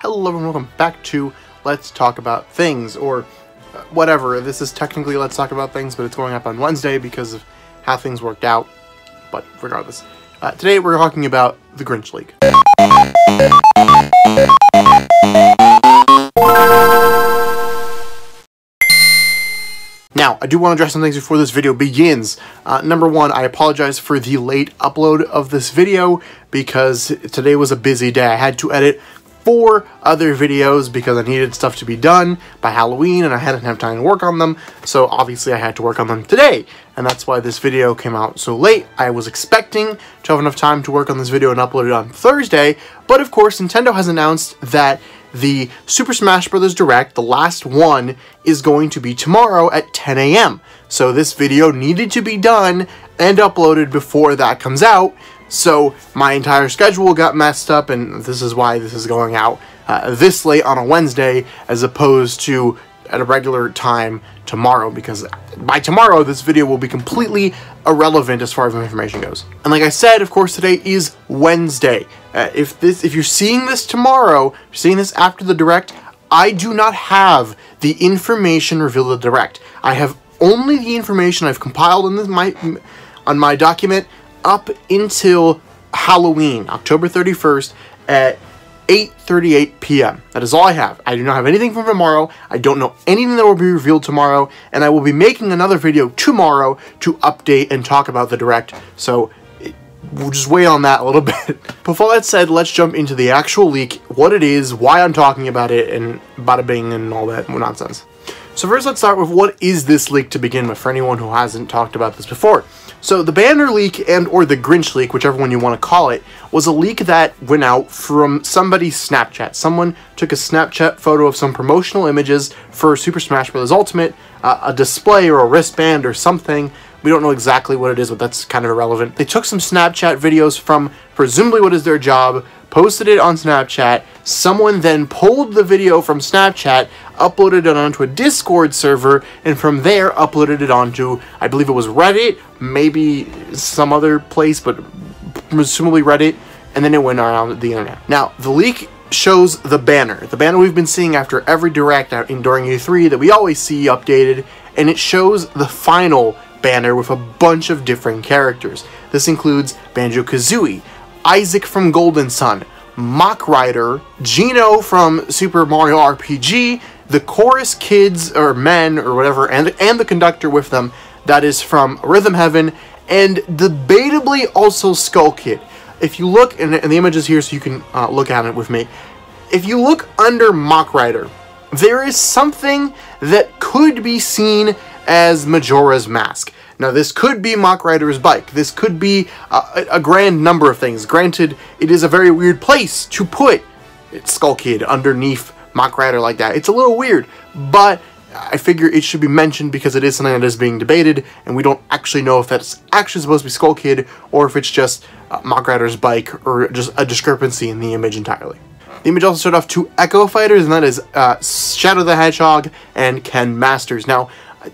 Hello and welcome back to Let's Talk About Things, or whatever. This is technically Let's Talk About Things, but it's going up on Wednesday because of how things worked out. But regardless, today we're talking about the Grinch Leak. Now, I do want to address some things before this video begins. Number one, I apologize for the late upload of this video because today was a busy day. I had to edit 4 other videos because I needed stuff to be done by Halloween and I hadn't had time to work on them, so obviously I had to work on them today, and that's why this video came out so late. I was expecting to have enough time to work on this video and upload it on Thursday, but of course Nintendo has announced that the Super Smash Bros. Direct, the last one, is going to be tomorrow at 10 a.m. So this video needed to be done and uploaded before that comes out. So my entire schedule got messed up, and this is why this is going out this late on a Wednesday as opposed to at a regular time tomorrow, because by tomorrow this video will be completely irrelevant as far as information goes. And like I said, of course, today is Wednesday. If you're seeing this tomorrow, seeing this after the Direct, I do not have the information revealed in the Direct. I have only the information I've compiled on my document up until Halloween, October 31st at 8:38 p.m. That is all I have. I do not have anything from tomorrow. I don't know anything that will be revealed tomorrow, and I will be making another video tomorrow to update and talk about the Direct, so we'll just wait on that a little bit. Before that said, let's jump into the actual leak, what it is, why I'm talking about it, and bada bing and all that nonsense. So first, let's start with what is this leak to begin with, for anyone who hasn't talked about this before. So the banner leak or the Grinch leak, whichever one you want to call it, was a leak that went out from somebody's Snapchat. Someone took a Snapchat photo of some promotional images for Super Smash Bros. Ultimate, a display or a wristband or something. We don't know exactly what it is, but that's kind of irrelevant. They took some Snapchat videos from presumably what is their job, posted it on Snapchat. Someone then pulled the video from Snapchat, uploaded it onto a Discord server, and from there uploaded it onto, I believe it was Reddit, maybe some other place, but presumably Reddit, and then it went around the internet. Now, the leak shows the banner we've been seeing after every Direct during E3 that we always see updated, and it shows the final banner with a bunch of different characters. This includes Banjo-Kazooie, Isaac from Golden Sun, Mach Rider, Geno from Super Mario RPG, the chorus kids or men or whatever, and the conductor with them, that is from Rhythm Heaven, and debatably also Skull Kid. If you look, and the image is here so you can look at it with me, if you look under Mach Rider, there is something that could be seen as Majora's Mask. Now, this could be Mach Rider's bike. This could be a grand number of things. Granted, it is a very weird place to put Skull Kid underneath Mach Rider like that. It's a little weird, but I figure it should be mentioned because it is something that is being debated, and we don't actually know if that's actually supposed to be Skull Kid or if it's just Mach Rider's bike or just a discrepancy in the image entirely. The image also showed off 2 Echo Fighters, and that is Shadow the Hedgehog and Ken Masters. Now,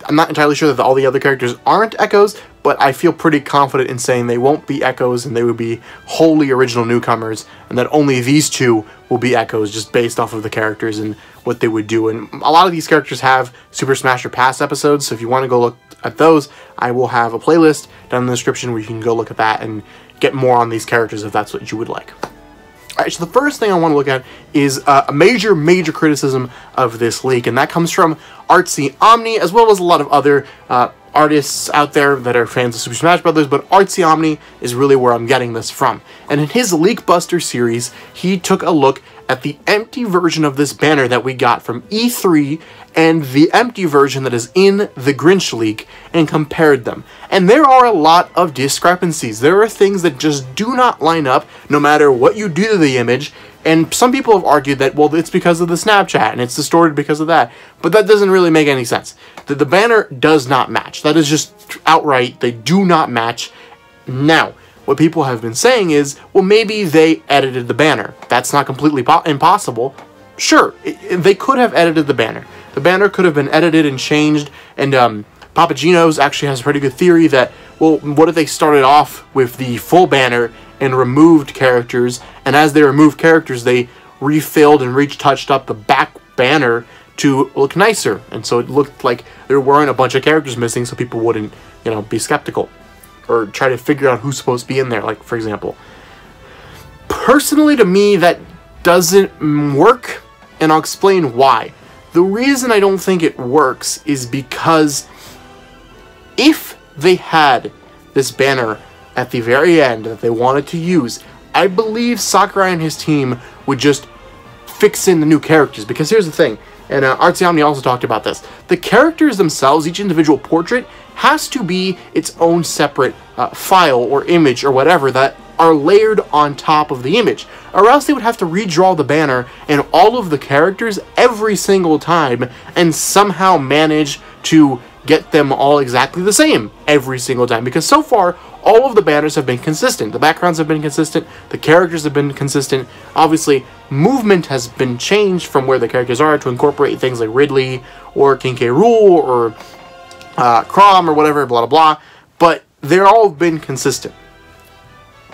I'm not entirely sure that all the other characters aren't Echoes, but I feel pretty confident in saying they won't be Echoes and they would be wholly original newcomers, and that only these 2 will be Echoes just based off of the characters and what they would do. And a lot of these characters have Super Smash Pass episodes, so if you want to go look at those, I will have a playlist down in the description where you can go look at that and get more on these characters if that's what you would like. Alright, so the first thing I want to look at is a major criticism of this leak, and that comes from Artsy Omni, as well as a lot of other artists out there that are fans of Super Smash Bros., but Artsy Omni is really where I'm getting this from. And in his Leak Buster series, he took a look at the empty version of this banner that we got from E3 and the empty version that is in the Grinch Leak and compared them. And there are a lot of discrepancies. There are things that just do not line up no matter what you do to the image, and some people have argued that, well, it's because of the Snapchat and it's distorted because of that, but that doesn't really make any sense. The banner does not match. That is just outright, they do not match. Now, what people have been saying is, well, maybe they edited the banner. That's not completely impossible. Sure, they could have edited the banner. The banner could have been edited and changed, and Papa Gino's actually has a pretty good theory that, well, what if they started off with the full banner and removed characters, and as they removed characters, they refilled and retouched up the back banner to look nicer, and so it looked like there weren't a bunch of characters missing, so people wouldn't, you know, be skeptical or try to figure out who's supposed to be in there, like, for example. Personally, to me, that doesn't work, and I'll explain why. The reason I don't think it works is because if they had this banner at the very end that they wanted to use, I believe Sakurai and his team would just fix in the new characters. Because here's the thing, and Artsy Omni also talked about this, the characters themselves, each individual portrait, has to be its own separate file or image or whatever that are layered on top of the image, or else they would have to redraw the banner and all of the characters every single time and somehow manage to get them all exactly the same every single time, because so far all of the banners have been consistent. The backgrounds have been consistent, the characters have been consistent. Obviously, movement has been changed from where the characters are to incorporate things like Ridley or King K. Rool or Crom or whatever, blah, blah, blah, but they're all been consistent.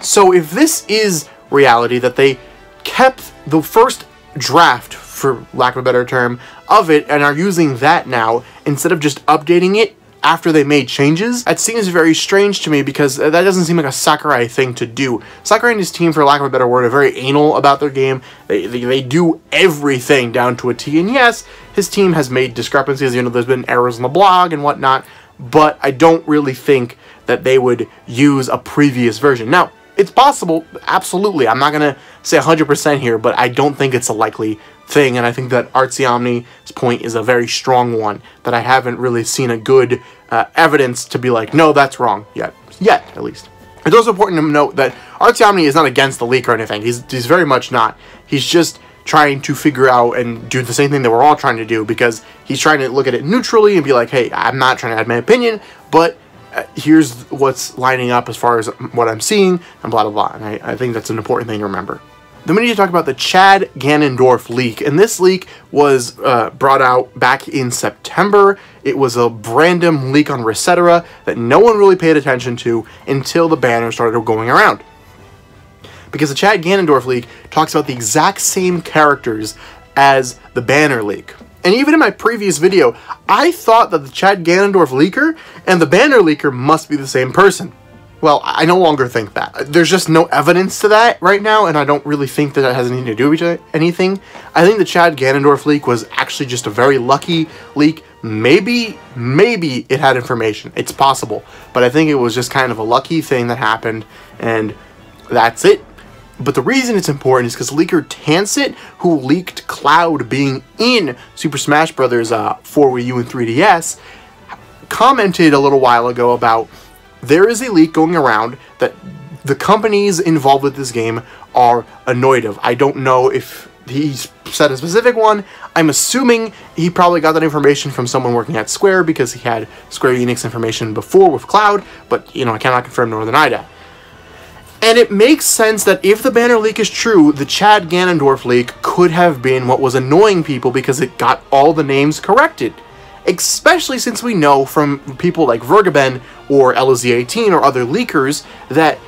So if this is reality, that they kept the first draft, for lack of a better term, of it and are using that now instead of just updating it after they made changes, that seems very strange to me, because that doesn't seem like a Sakurai thing to do. Sakurai and his team, for lack of a better word, are very anal about their game. They do everything down to a T, and yes, his team has made discrepancies, you know, there's been errors in the blog and whatnot, but I don't really think that they would use a previous version. Now, it's possible, absolutely. I'm not going to say 100% here, but I don't think it's a likely thing, and I think that Artsy Omni's point is a very strong one, that I haven't really seen a good evidence to be like, no, that's wrong, yet, at least. It's also important to note that Artsy Omni is not against the leak or anything. He's very much not. He's just trying to figure out and do the same thing that we're all trying to do, because he's trying to look at it neutrally and be like, hey, I'm not trying to add my opinion, but here's what's lining up as far as what I'm seeing, and blah, blah, blah. And I think that's an important thing to remember. Then we need to talk about the Chad Ganondorf leak. And this leak was brought out back in September. It was a random leak on Resetera that no one really paid attention to until the banner started going around. Because the Chad Ganondorf leak talks about the exact same characters as the banner leak. And even in my previous video, I thought that the Chad Ganondorf leaker and the banner leaker must be the same person. Well, I no longer think that. There's just no evidence to that right now, and I don't really think that has anything to do with anything. I think the Chad Ganondorf leak was actually just a very lucky leak. Maybe it had information. It's possible. But I think it was just kind of a lucky thing that happened, and that's it. But the reason it's important is because leaker Tancit, who leaked Cloud being in Super Smash Bros. For Wii U and 3DS, commented a little while ago about there is a leak going around that the companies involved with this game are annoyed of. I don't know if he said a specific one. I'm assuming he probably got that information from someone working at Square, because he had Square Enix information before with Cloud, but, you know, I cannot confirm nor deny that. And it makes sense that if the banner leak is true, the Chad Ganondorf leak could have been what was annoying people, because it got all the names corrected. Especially since we know from people like Vergaben or LZ18 or other leakers that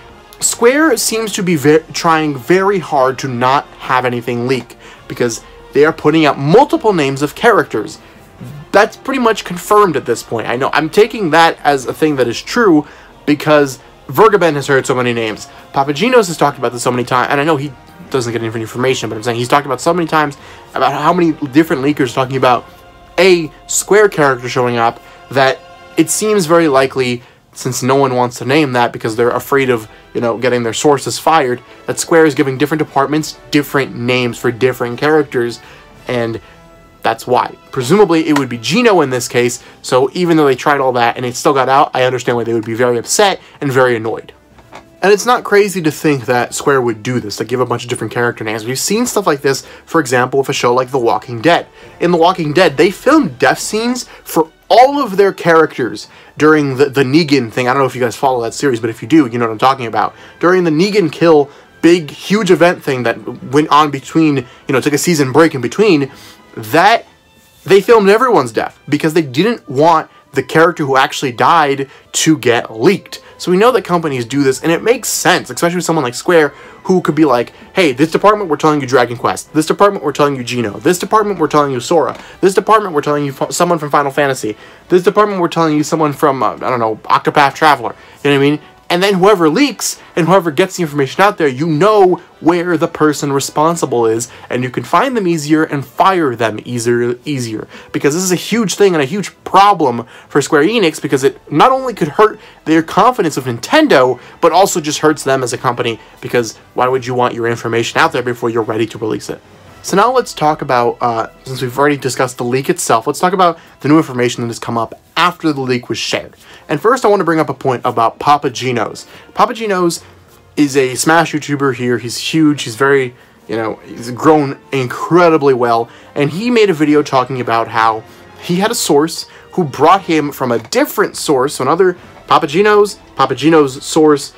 Square seems to be trying very hard to not have anything leak, because they are putting out multiple names of characters. That's pretty much confirmed at this point. I know I'm taking that as a thing that is true, because Vergaben has heard so many names. Papagenos has talked about this so many times, and I know he doesn't get any information, but I'm saying he's talked about so many times about how many different leakers talking about a Square character showing up, that it seems very likely, since no one wants to name that because they're afraid of, you know, getting their sources fired, that Square is giving different departments different names for different characters, and that's why. Presumably it would be Gino in this case, so even though they tried all that and it still got out, I understand why they would be very upset and very annoyed. And it's not crazy to think that Square would do this, to give a bunch of different character names. We've seen stuff like this, for example, with a show like The Walking Dead. In The Walking Dead, they filmed death scenes for all of their characters during the Negan thing. I don't know if you guys follow that series, but if you do, you know what I'm talking about. During the Negan kill, big, huge event thing that went on between, you know, took a season break in between, that they filmed everyone's death because they didn't want the character who actually died to get leaked. So we know that companies do this, and it makes sense, especially with someone like Square, who could be like, hey, this department, we're telling you Dragon Quest. This department, we're telling you Geno. This department, we're telling you Sora. This department, we're telling you someone from Final Fantasy. This department, we're telling you someone from, I don't know, Octopath Traveler. You know what I mean? And then whoever leaks and whoever gets the information out there, you know where the person responsible is, and you can find them easier and fire them easier. Because this is a huge thing and a huge problem for Square Enix, because it not only could hurt their confidence of Nintendo, but also just hurts them as a company, because why would you want your information out there before you're ready to release it? So now let's talk about, since we've already discussed the leak itself, let's talk about the new information that has come up after the leak was shared. And first I want to bring up a point about Papa Genos. Papa Genos is a Smash YouTuber here. He's huge. He's very, he's grown incredibly well. And he made a video talking about how he had a source who brought him from a different source, so another Papa Genos source,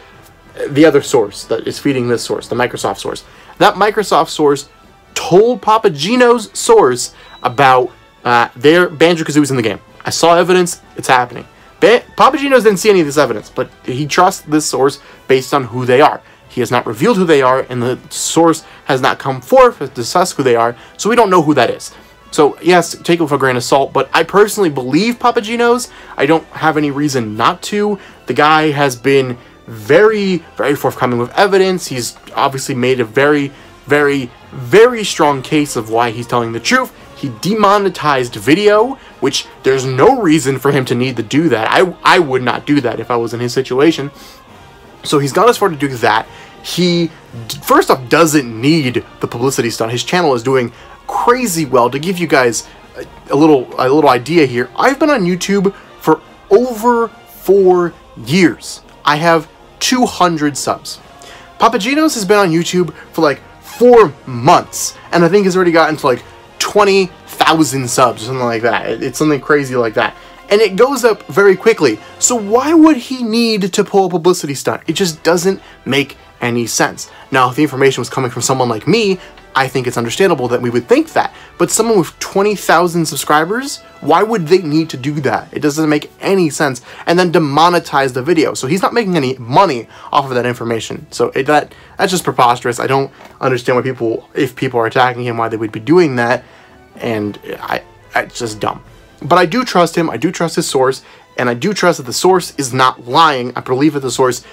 the other source that is feeding this source, the Microsoft source. That Microsoft source told Papa Genos' source about their Banjo-Kazooie's in the game. I saw evidence, it's happening. Papa Genos didn't see any of this evidence, but he trusts this source based on who they are. He has not revealed who they are, and the source has not come forth to discuss who they are, so we don't know who that is. So yes, take it with a grain of salt, but I personally believe Papa Genos. I don't have any reason not to. The guy has been very, very forthcoming with evidence. He's obviously made a very, very, very strong case of why he's telling the truth. He demonetized video, which there's no reason for him to need to do that. I would not do that if I was in his situation. So he's gone as far to do that. He, first off, doesn't need the publicity stunt. His channel is doing crazy well. To give you guys a little idea here, I've been on YouTube for over 4 years. I have 200 subs. Papa Genos has been on YouTube for like 4 months, and I think he's already gotten to like 20,000 subs or something like that. It's something crazy like that. And it goes up very quickly. So why would he need to pull a publicity stunt? It just doesn't make any sense. Now, if the information was coming from someone like me, I think it's understandable that we would think that. But someone with 20,000 subscribers, why would they need to do that? It doesn't make any sense. And then demonetize the video. So he's not making any money off of that information. So that's just preposterous. I don't understand why if people are attacking him, why they would be doing that. And it's just dumb. But I do trust him. I do trust his source. And I do trust that the source is not lying. I believe that the source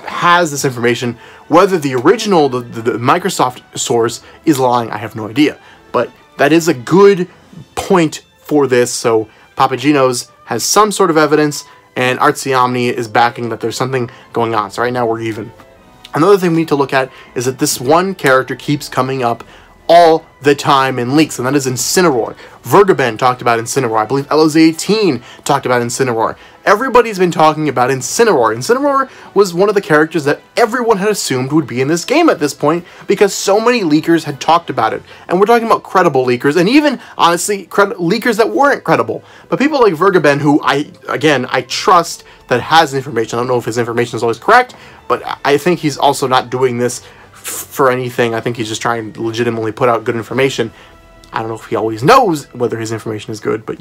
has this information. Whether the original, the Microsoft source is lying, I have no idea. But that is a good point for this. So Papa Genos has some sort of evidence, and Artsy Omni is backing that there's something going on. So right now we're even. Another thing we need to look at is that this one character keeps coming up all the time in leaks, and that is Incineroar. Vergaben talked about Incineroar. I believe LOZ18 talked about Incineroar. Everybody's been talking about Incineroar. Incineroar was one of the characters that everyone had assumed would be in this game at this point, because so many leakers had talked about it. And we're talking about credible leakers, and even, honestly, leakers that weren't credible. But people like Vergaben, who I trust that has information. I don't know if his information is always correct, but I think he's also not doing this for anything. I think he's just trying to legitimately put out good information. I don't know if he always knows whether his information is good, but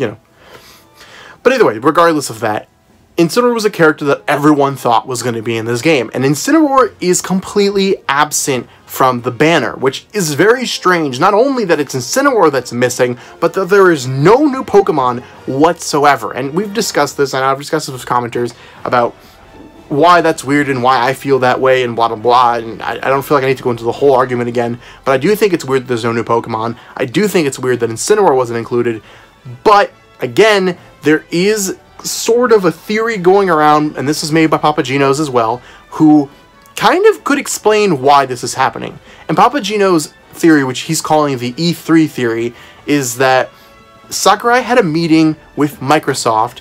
But either way, regardless of that, Incineroar was a character that everyone thought was going to be in this game. And Incineroar is completely absent from the banner, which is very strange. Not only that it's Incineroar that's missing, but that there is no new Pokemon whatsoever. And we've discussed this, and I've discussed this with commenters about why that's weird and why I feel that way and blah blah blah, and I don't feel like I need to go into the whole argument again, but I do think it's weird that there's no new Pokemon. I do think it's weird that Incineroar wasn't included, but again, there is sort of a theory going around, and this is made by Papa Genos as well, who kind of could explain why this is happening. And Papa Genos' theory, which he's calling the E3 theory, is that Sakurai had a meeting with Microsoft,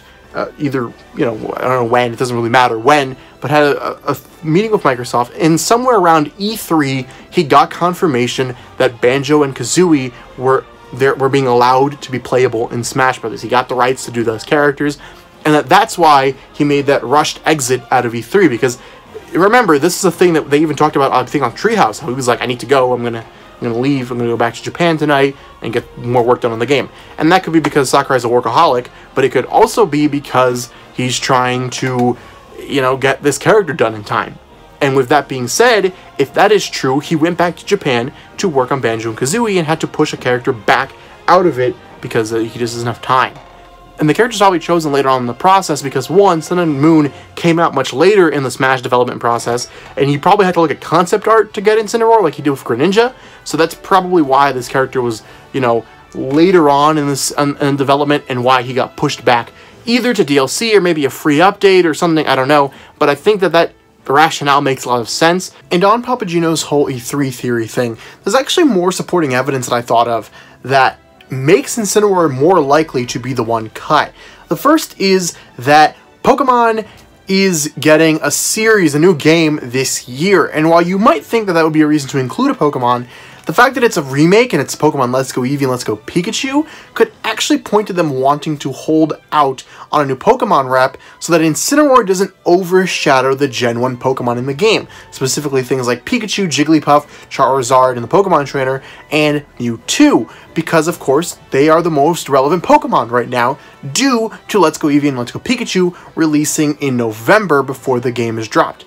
either, I don't know when, it doesn't really matter when, but had a meeting with Microsoft, and somewhere around E3, he got confirmation that Banjo and Kazooie were being allowed to be playable in Smash Brothers. He got the rights to do those characters, and that's why he made that rushed exit out of E3, because, remember, this is a thing that they even talked about, I think, on Treehouse, how he was like, I need to go, I'm gonna leave, I'm gonna go back to Japan tonight and get more work done on the game. And that could be because Sakurai's a workaholic, but it could also be because he's trying to, you know, get this character done in time. And with that being said, if that is true, he went back to Japan to work on Banjo-Kazooie and had to push a character back out of it because he just doesn't have time. And the character's probably chosen later on in the process because, one, Sun and Moon came out much later in the Smash development process, and he probably had to look at concept art to get Incineroar like he did with Greninja, so that's probably why this character was, you know, later on in this in development, and why he got pushed back either to DLC or maybe a free update or something, I don't know, but I think that the rationale makes a lot of sense. And on Papagino's whole E3 theory thing, there's actually more supporting evidence that I thought of that makes Incineroar more likely to be the one cut. The first is that Pokemon is getting a new game this year, and while you might think that that would be a reason to include a Pokemon, the fact that it's a remake and it's Pokemon Let's Go Eevee and Let's Go Pikachu could actually point to them wanting to hold out on a new Pokemon rep so that Incineroar doesn't overshadow the Gen 1 Pokemon in the game, specifically things like Pikachu, Jigglypuff, Charizard, and the Pokemon Trainer, and Mewtwo, because of course they are the most relevant Pokemon right now due to Let's Go Eevee and Let's Go Pikachu releasing in November before the game is dropped.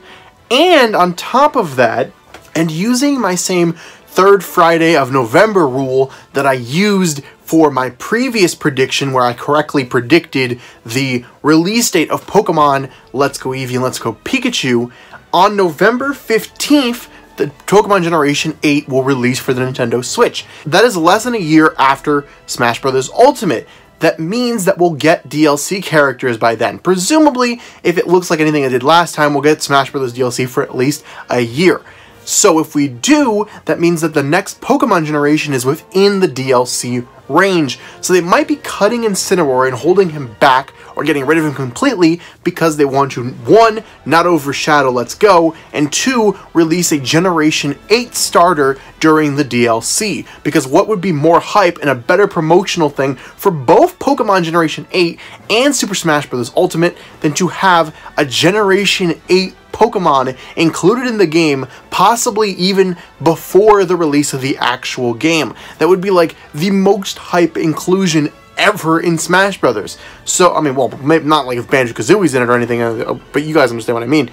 And on top of that, and using my same third Friday of November rule that I used for my previous prediction where I correctly predicted the release date of Pokemon Let's Go Eevee and Let's Go Pikachu, on November 15th, the Pokemon Generation 8 will release for the Nintendo Switch. That is less than a year after Smash Bros. Ultimate. That means that we'll get DLC characters by then. Presumably, if it looks like anything I did last time, we'll get Smash Bros. DLC for at least a year. So if we do, that means that the next Pokemon generation is within the DLC range. So they might be cutting Incineroar and holding him back or getting rid of him completely because they want to, one, not overshadow Let's Go, and two, release a Generation 8 starter during the DLC. Because what would be more hype and a better promotional thing for both Pokemon Generation 8 and Super Smash Bros. Ultimate than to have a Generation 8 Pokemon included in the game, possibly even before the release of the actual game. That would be like the most hype inclusion ever in Smash Brothers. So, I mean, well, maybe not like if Banjo-Kazooie's in it or anything, but you guys understand what I mean.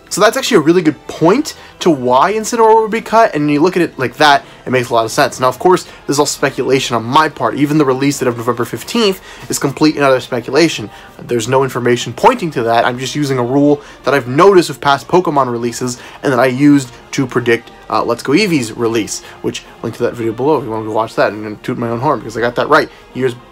So that's actually a really good point to why Incineroar would be cut, and when you look at it like that, it makes a lot of sense. Now, of course, this is all speculation on my part. Even the release date of November 15th is complete and utter speculation. There's no information pointing to that. I'm just using a rule that I've noticed with past Pokemon releases and that I used to predict Let's Go Eevee's release, which, link to that video below if you want to go watch that and toot my own horn, because I got that right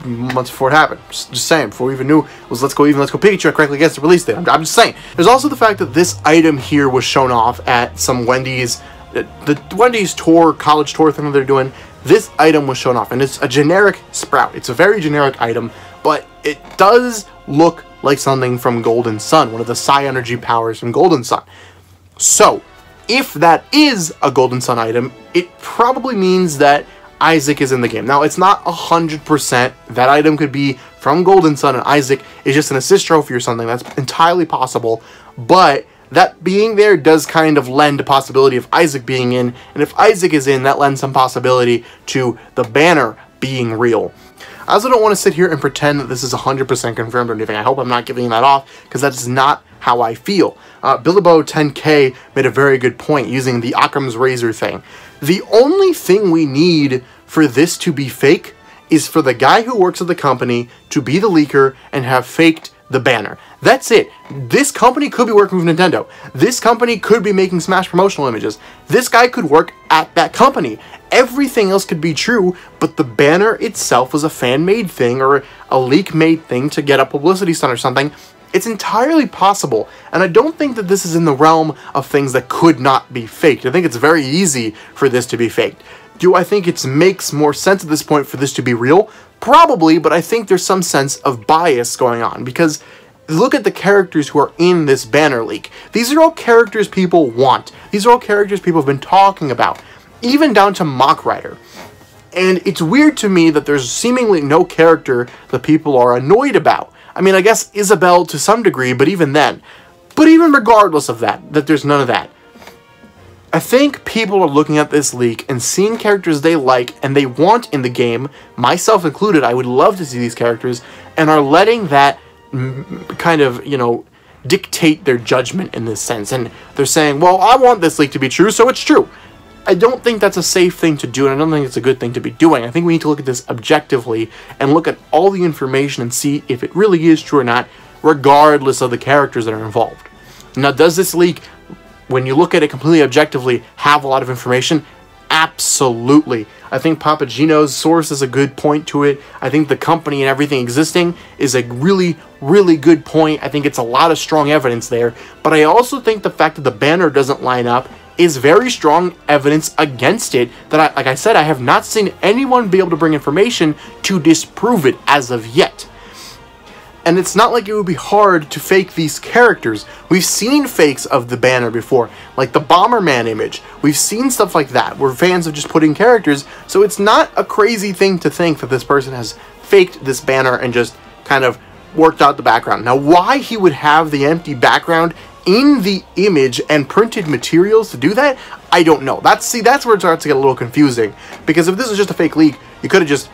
months before it happened. Just saying, before we even knew it was Let's Go Eevee, Let's Go Pikachu, I correctly guessed the release date. I'm just saying. There's also the fact that this item here was shown off at some Wendy's, the Wendy's tour, college tour thing that they're doing. This item was shown off, and it's a generic Sprout. It's a very generic item, but it does look like something from Golden Sun, one of the Psi Energy powers from Golden Sun. So, if that is a Golden Sun item, it probably means that Isaac is in the game. Now, it's not 100%. That item could be from Golden Sun and Isaac is just an assist trophy or something. That's entirely possible. But that being there does kind of lend a possibility of Isaac being in. And if Isaac is in, that lends some possibility to the banner being real. I also don't want to sit here and pretend that this is 100% confirmed or anything. I hope I'm not giving that off, because that is not how I feel. Billybo10K made a very good point using the Occam's razor thing. The only thing we need for this to be fake is for the guy who works at the company to be the leaker and have faked the banner. That's it. This company could be working with Nintendo. This company could be making Smash promotional images. This guy could work at that company. Everything else could be true, but the banner itself was a fan-made thing or a leak-made thing to get a publicity stunt or something. It's entirely possible, and I don't think that this is in the realm of things that could not be faked. I think it's very easy for this to be faked. Do I think it makes more sense at this point for this to be real? Probably, but I think there's some sense of bias going on, because look at the characters who are in this banner leak. These are all characters people want. These are all characters people have been talking about, even down to Mach Rider. And it's weird to me that there's seemingly no character that people are annoyed about. I mean, I guess Isabelle to some degree, but even then. But even regardless of that there's none of that. I think people are looking at this leak and seeing characters they like and they want in the game, myself included. I would love to see these characters, and are letting that kind of, you know, dictate their judgment in this sense. And they're saying, well, I want this leak to be true, so it's true. I don't think that's a safe thing to do, and I don't think it's a good thing to be doing. I think we need to look at this objectively and look at all the information and see if it really is true or not, regardless of the characters that are involved. Now, does this leak, when you look at it completely objectively, have a lot of information? Absolutely. I think Papagino's source is a good point to it. I think the company and everything existing is a really, really good point. I think it's a lot of strong evidence there. But I also think the fact that the banner doesn't line up is very strong evidence against it that, like I said, I have not seen anyone be able to bring information to disprove it as of yet. And it's not like it would be hard to fake these characters. We've seen fakes of the banner before, like the Bomberman image. We've seen stuff like that, where fans have just put in characters, so it's not a crazy thing to think that this person has faked this banner and just kind of worked out the background. Now, why he would have the empty background in the image and printed materials to do that, I don't know. That's where it starts to get a little confusing, because if this is just a fake leak, you could have just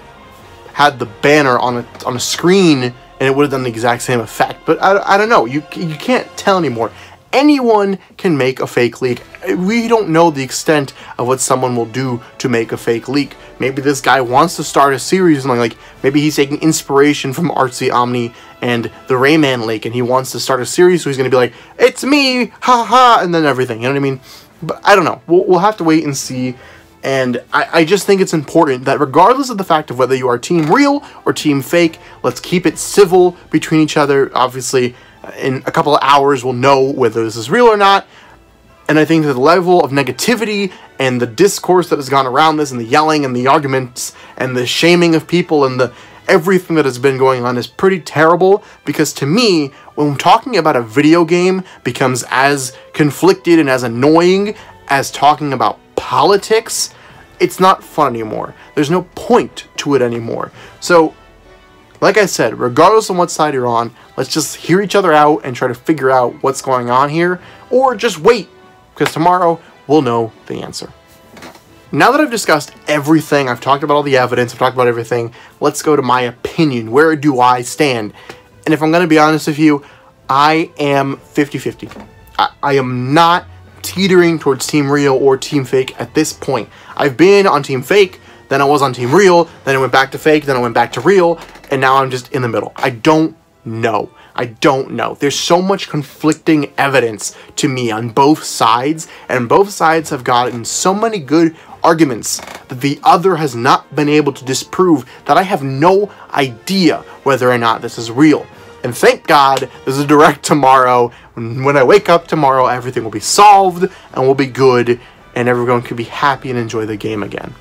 had the banner on a screen and it would have done the exact same effect. But I don't know. You can't tell anymore. Anyone can make a fake leak. We don't know the extent of what someone will do to make a fake leak. Maybe this guy wants to start a series or something, like maybe he's taking inspiration from Artsy Omni and the Rayman leak, and he wants to start a series, so he's going to be like, it's me, haha, and then everything, you know what I mean? But I don't know. We'll have to wait and see. And I just think it's important that regardless of the fact of whether you are team real or team fake, let's keep it civil between each other. Obviously, in a couple of hours, we'll know whether this is real or not. And I think that the level of negativity and the discourse that has gone around this, and the yelling and the arguments and the shaming of people and the everything that has been going on is pretty terrible. Because to me, when talking about a video game becomes as conflicted and as annoying as talking about politics, it's not fun anymore. There's no point to it anymore. So, like I said, regardless of what side you're on, let's just hear each other out and try to figure out what's going on here, or just wait, because tomorrow we'll know the answer. Now that I've discussed everything, I've talked about all the evidence, I've talked about everything, let's go to my opinion. Where do I stand? And if I'm going to be honest with you, I am 50-50. I am not teetering towards Team Real or Team Fake at this point. I've been on Team Fake, then I was on Team Real, then I went back to Fake, then I went back to Real, and now I'm just in the middle. I don't know. I don't know. There's so much conflicting evidence to me on both sides, and both sides have gotten so many good arguments that the other has not been able to disprove that I have no idea whether or not this is real. And thank God there's a direct tomorrow. When I wake up tomorrow, everything will be solved and we'll be good, and everyone can be happy and enjoy the game again.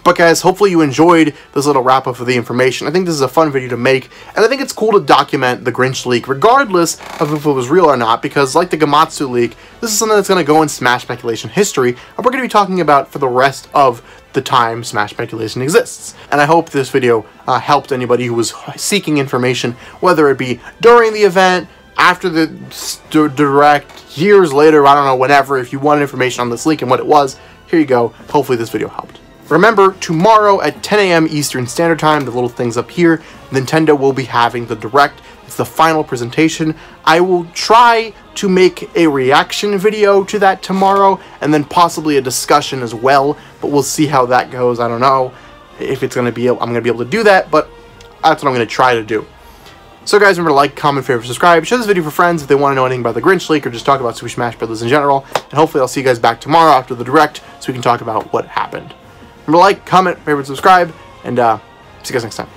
But guys, hopefully you enjoyed this little wrap-up of the information. I think this is a fun video to make, and I think it's cool to document the Grinch leak, regardless of if it was real or not, because like the Gamatsu leak, this is something that's going to go in Smash Speculation history, and we're going to be talking about for the rest of the time Smash Speculation exists. And I hope this video helped anybody who was seeking information, whether it be during the event, after the direct, years later, I don't know, whenever. If you wanted information on this leak and what it was, here you go. Hopefully this video helped. Remember, tomorrow at 10 a.m. Eastern Standard Time, the little things up here, Nintendo will be having the Direct. It's the final presentation. I will try to make a reaction video to that tomorrow, and then possibly a discussion as well, but we'll see how that goes. I don't know if it's going to be, I'm going to be able to do that, but that's what I'm going to try to do. So guys, remember to like, comment, favorite, subscribe, share this video for friends if they want to know anything about the Grinch leak or just talk about Super Smash Bros. In general, and hopefully I'll see you guys back tomorrow after the Direct so we can talk about what happened. Remember to like, comment, favorite, subscribe, and see you guys next time.